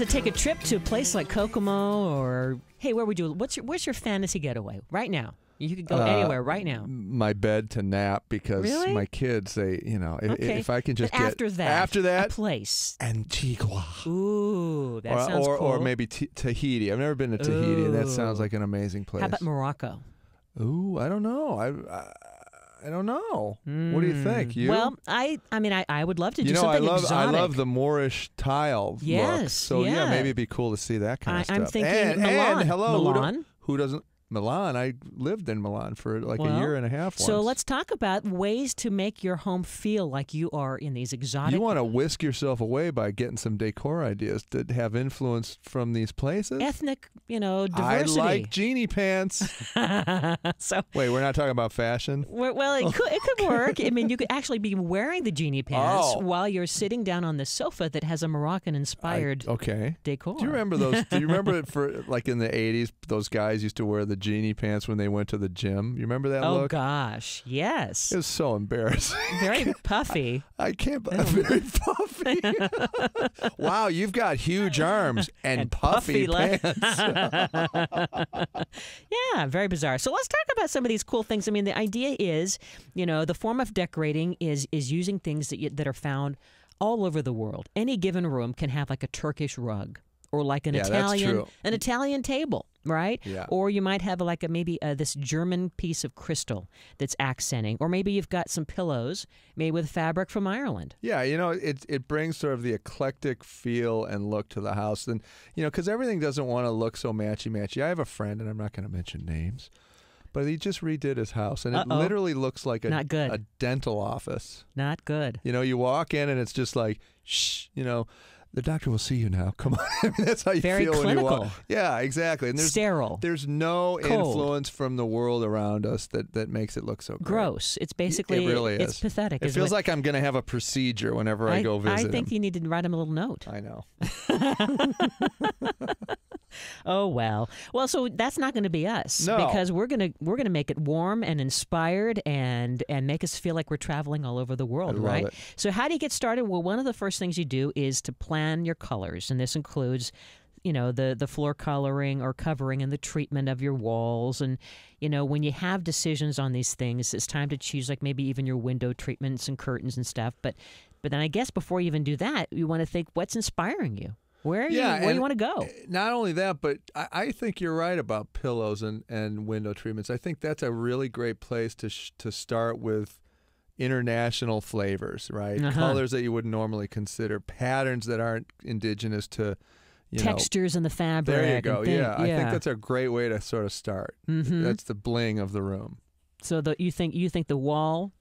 to take a trip to a place like Kokomo, or hey, where would you? What's your fantasy getaway right now? You could go anywhere right now. My bed to nap because Really? my kids, they, Okay. if I can just But get after that, a place. Antigua. Ooh, that sounds cool. Or maybe Tahiti. I've never been to Tahiti, and that sounds like an amazing place. How about Morocco? Ooh, I don't know. I don't know. What do you think? You? Well, I mean, I would love to do something exotic. I love the Moorish tile Yes, look. So yeah. Maybe it'd be cool to see that kind of stuff. I'm thinking and Milan. hello, Milan. who doesn't? Milan. I lived in Milan for like a year and a half once. So let's talk about ways to make your home feel like you are in these exotic... You want to whisk yourself away by getting some decor ideas that have influence from these places? Ethnic, diversity. I like genie pants. So wait, we're not talking about fashion? Well, it could work. I mean, you could actually be wearing the genie pants while you're sitting down on the sofa that has a Moroccan-inspired decor. Do you remember those? Do you remember it for like in the 80s, those guys used to wear the genie pants when they went to the gym? You remember that look? Oh, gosh, yes. It was so embarrassing. Very puffy. I can't believe very puffy. Wow, you've got huge arms and puffy pants. Yeah, very bizarre. So let's talk about some of these cool things. I mean, the idea is, the form of decorating is using things that are found all over the world. Any given room can have like a Turkish rug or like an Italian table. Right? Yeah. Or you might have maybe this German piece of crystal that's accenting. Or maybe you've got some pillows made with fabric from Ireland. Yeah, it brings sort of the eclectic feel and look to the house. And, because everything doesn't want to look so matchy-matchy. I have a friend, and I'm not going to mention names, but he just redid his house, and it literally looks like a dental office. Not good. You walk in, and it's just like, shh, the doctor will see you now. Come on. I mean, that's how you Very feel clinical. when you walk. Yeah, exactly. And sterile. There's no cold. influence from the world around us that makes it look so great. Gross. It's basically, it really is. It's pathetic. It feels like I'm going to have a procedure whenever I go visit I think you need to write him a little note. I know. Oh, well. Well, so that's not going to be us. No. Because we're gonna make it warm and inspired and make us feel like we're traveling all over the world, right? Love it. So how do you get started? Well, one of the first things you do is to plan your colors, and this includes the floor coloring or covering and the treatment of your walls. And, when you have decisions on these things, it's time to choose like maybe even your window treatments and curtains and stuff. But then I guess before you even do that, you want to think, what's inspiring you? Where do you want to go? Not only that, but I think you're right about pillows and window treatments. I think that's a really great place to start with international flavors, right? Colors that you wouldn't normally consider, patterns that aren't indigenous to textures in the fabric. There you go. I think that's a great way to sort of start. Mm-hmm. That's the bling of the room. So you think the wall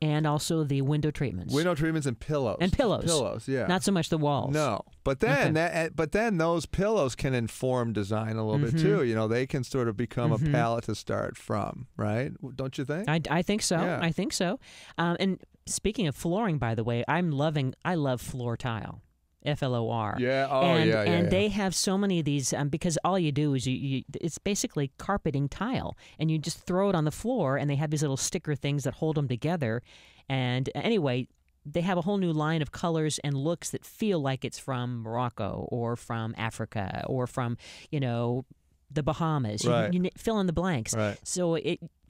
and also the window treatments. Window treatments and pillows. Pillows, yeah. Not so much the walls. No. But then those pillows can inform design a little bit too. They can sort of become a palette to start from, right? Don't you think? I think so. Yeah. I think so. And speaking of flooring, by the way, I love floor tile. FLOR. Yeah. Oh, and they have so many of these because all you do is it's basically carpeting tile, and you just throw it on the floor, and they have these little sticker things that hold them together. And anyway, they have a whole new line of colors and looks that feel like it's from Morocco or from Africa or from the Bahamas. Right. You fill in the blanks. Right. So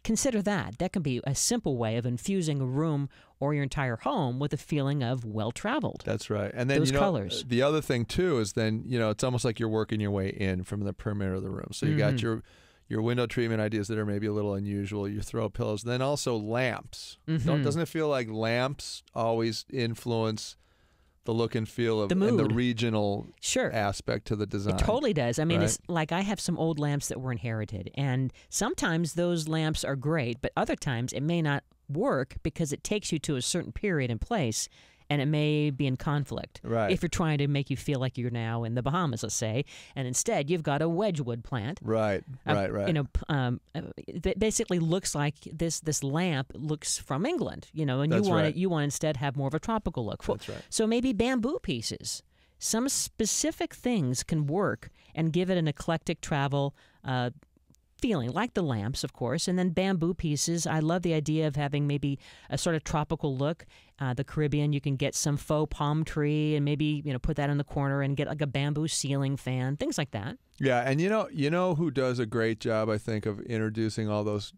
consider that. That can be a simple way of infusing a room or your entire home with a feeling of well-traveled. That's right. And then, those colors. The other thing, too, is then, it's almost like you're working your way in from the perimeter of the room. So you got your window treatment ideas that are maybe a little unusual, your throw pillows, then also lamps. Doesn't it feel like lamps always influence the look and feel of the mood. And the regional aspect to the design? It totally does. I mean, right? It's like I have some old lamps that were inherited, and sometimes those lamps are great, but other times it may not work because it takes you to a certain period and place, and it may be in conflict. Right. If you're trying to make you feel like you're now in the Bahamas, let's say, and instead you've got a Wedgwood plant. Right. It basically looks like this lamp looks from England, and That's you want right. you want to instead have more of a tropical look. That's right. So maybe bamboo pieces. Some specific things can work and give it an eclectic travel feeling, like the lamps, of course, and then bamboo pieces. I love the idea of having maybe a sort of tropical look. The Caribbean, you can get some faux palm tree and maybe put that in the corner and get like a bamboo ceiling fan, things like that. Yeah, and you know who does a great job, I think, of introducing all those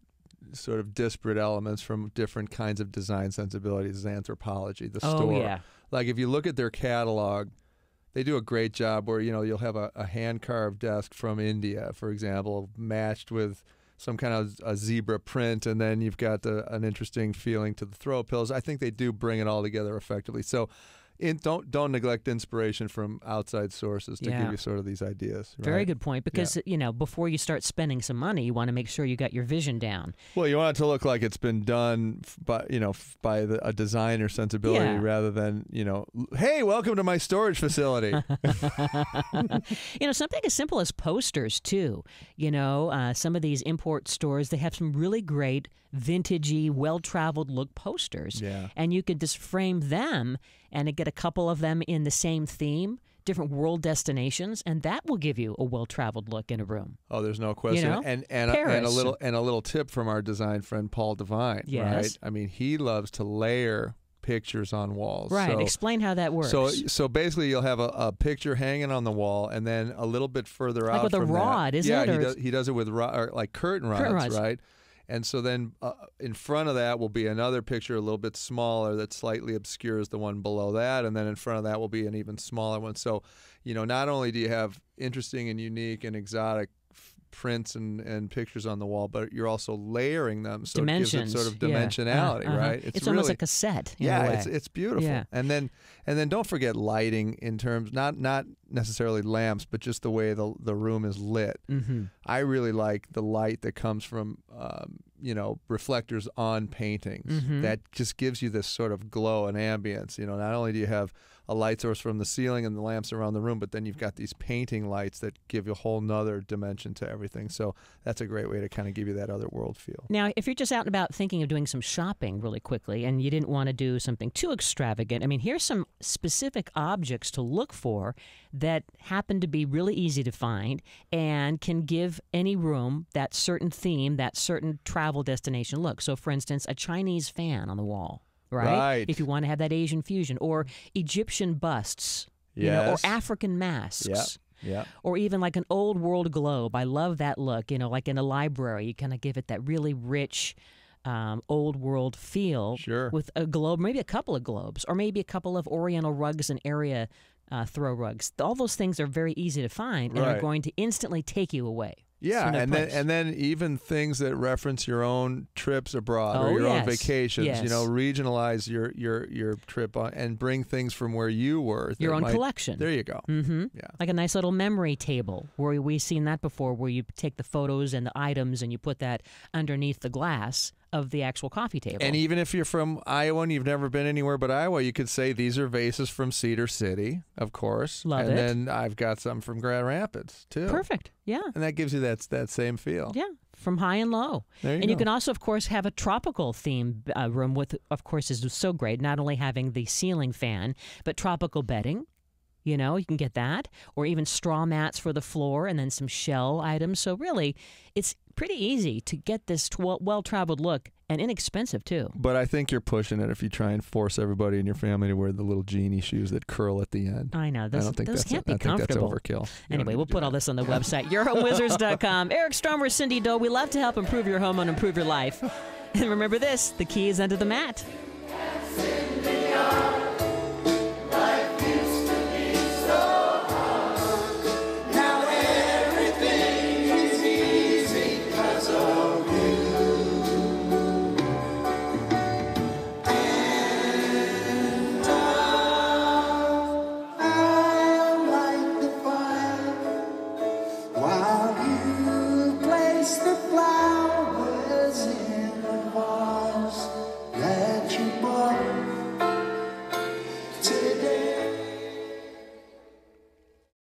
sort of disparate elements from different kinds of design sensibilities is Anthropology, the store. Oh, yeah. Like if you look at their catalog, they do a great job where, you'll have a hand-carved desk from India, for example, matched with some kind of a zebra print, and then you've got an interesting feeling to the throw pillows. I think they do bring it all together effectively. So don't neglect inspiration from outside sources to give you sort of these ideas. Right? Very good point, because before you start spending some money, you want to make sure you got your vision down. Well, you want it to look like it's been done by a designer sensibility rather than hey, welcome to my storage facility. Something as simple as posters too. Some of these import stores, they have some really great vintagey, well-traveled look posters. Yeah. And you could just frame them and get a couple of them in the same theme, different world destinations, and that will give you a well-traveled look in a room. Oh, there's no question. And a little tip from our design friend Paul Devine. Yes. Right? I mean, he loves to layer pictures on walls. Right. So, explain how that works. So basically, you'll have a picture hanging on the wall, and then a little bit further out with a from rod, that, isn't it? Yeah, he does it with like curtain rods, right? And so then in front of that will be another picture a little bit smaller that slightly obscures the one below that. And then in front of that will be an even smaller one. So, not only do you have interesting and unique and exotic prints and pictures on the wall, but you're also layering them, so Dimensions. It gives it sort of dimensionality, right? It's almost like a set. It's beautiful. Yeah. And then don't forget lighting in terms not necessarily lamps, but just the way the room is lit. Mm-hmm. I really like the light that comes from reflectors on paintings. Mm-hmm. That just gives you this sort of glow and ambience. Not only do you have a light source from the ceiling and the lamps around the room, but then you've got these painting lights that give you a whole nother dimension to everything. So that's a great way to kind of give you that other world feel. Now, if you're just out and about thinking of doing some shopping really quickly and you didn't want to do something too extravagant, I mean, here's some specific objects to look for that happen to be really easy to find and can give any room that certain theme, that certain travel destination look. So, for instance, a Chinese fan on the wall. Right? If you want to have that Asian fusion, or Egyptian busts, or African masks. Yeah. Or even like an old world globe. I love that look, like in a library. You kind of give it that really rich old world feel. Sure. With a globe, maybe a couple of globes, or maybe a couple of oriental rugs and area throw rugs. All those things are very easy to find and are going to instantly take you away. Yeah, and then even things that reference your own trips abroad or your own vacations. Yes. Regionalize your trip and bring things from where you were. Your own collection. There you go. Mm-hmm. Yeah, like a nice little memory table where we've seen that before, where you take the photos and the items and you put that underneath the glass of the actual coffee table. And even if you're from Iowa and you've never been anywhere but Iowa, you could say these are vases from Cedar City, of course. Love it. And then I've got some from Grand Rapids too. Perfect. Yeah. And that gives you that same feel. Yeah. From high and low. There you go. You can also, of course, have a tropical theme room with, of course, is so great, not only having the ceiling fan, but tropical bedding. You can get that, or even straw mats for the floor and then some shell items. So really, it's pretty easy to get this well-traveled look, and inexpensive too. But I think you're pushing it if you try and force everybody in your family to wear the little genie shoes that curl at the end. I know. Those can't be I think comfortable. that's overkill. Anyway, we'll put all this on the website, yourhomewizards.com. Eric Stromer, Cindy Doe, we love to help improve your home and improve your life. And remember this, the key is under the mat.